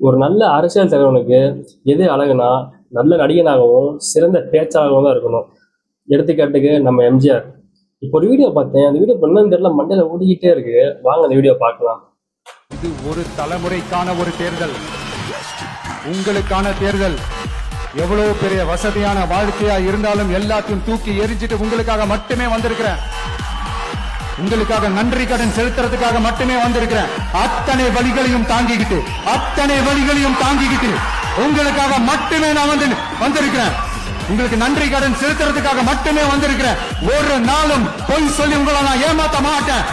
ஒரு நல்ல அரசியல் தலைவனுக்கு எது அழகுனா நல்ல நடிகனாகவும் சிறந்த பேச்சாளராகவும் தான் இருக்கணும். எடுத்துக்காட்டுக்கு நம்ம எம்ஜிஆர். இப்போ ஒரு வீடியோ பார்த்தேன். அந்த வீடியோ என்னன்னு தெரியல, மண்டையில ஓடிக்கிட்டே இருக்கு. வாங்க அந்த வீடியோ பார்க்கலாம். இது ஒரு தலைமுறைக்கான ஒரு தேர்தல், உங்களுக்கான தேர்தல். எவ்வளவு பெரிய வசதியான வாழ்க்கையா இருந்தாலும் எல்லாத்தையும் தூக்கி எரிஞ்சிட்டு உங்களுக்காக மட்டுமே வந்திருக்கிறேன். உங்களுக்காக நன்றி கடன் செலுத்துறதுக்காக மட்டுமே வந்திருக்கிறேன். அத்தனை வழிகளையும் தாங்கிக்கிட்டு உங்களுக்காக மட்டுமே நான் வந்திருக்கிறேன். உங்களுக்கு நன்றி கடன் செலுத்துறதுக்காக மட்டுமே வந்திருக்கிறேன். ஒரு நாளும் பொய் சொல்லி உங்களை நான் ஏமாத்த மாட்டேன்.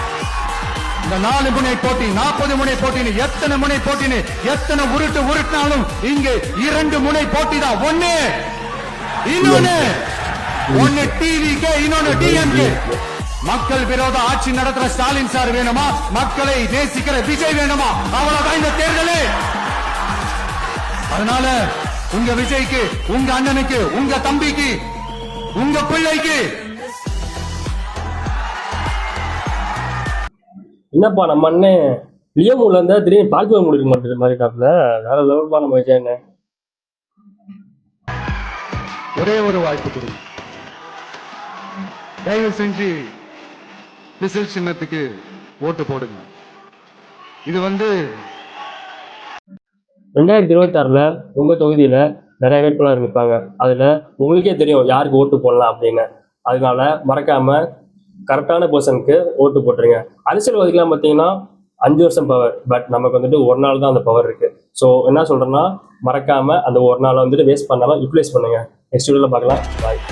இந்த 4 முனை போட்டி, 40 முனை போட்டின்னு எத்தனை முனை போட்டின்னு எத்தனை உருட்டினாலும் இங்கே 2 முனை போட்டி தான். ஒன்னு டிவிகே, இன்னொன்னு டிஎம்கே. மக்கள் விரோத ஆட்சி நடத்துற ஸ்டாலின் சார் வேணுமா, மக்களை நேசிக்கிற விஜய் வேணுமா? அவ்வளவுதான் இந்த தேர்தலே. அதனால உங்க விஜய்க்கு, உங்க அண்ணனுக்கு, உங்க தம்பிக்கு, உங்க பிள்ளைக்கு என்னப்பா நம்ம அண்ணன் லியோமூல இருந்தா திடீர்னு பார்க்க முடிக்க மாட்டேங்குது மாதிரி டாப்ல. வேற லெவல்ப்பா நம்ம விஜய் அண்ணன். ஒரே ஒரு வாய்ப்பு கொடுங்க, தயவு செஞ்சு விசில் சின்னத்துக்கு ஓட்டு போடுங்க. இது 2026 உங்க தொகுதியில நிறைய வேட்பாளர் இருப்பாங்க. அதுல உங்களுக்கே தெரியும் யாருக்கு ஓட்டு போடலாம் அப்படின்னு. அதனால மறக்காம கரெக்டான பர்சனுக்கு ஓட்டு போட்டுருங்க. அரசியல்வாதிகள்லாம் பார்த்தீங்கன்னா 5 வருஷம் பவர், பட் நமக்கு ஒரு நாள் தான் அந்த பவர் இருக்கு. ஸோ என்ன சொல்றேன்னா, மறக்காம அந்த ஒரு நாளை வேஸ்ட் பண்ணாம யூட்டிலைஸ் பண்ணுங்க. நெக்ஸ்ட் வீடியோல பார்க்கலாம். பாய்.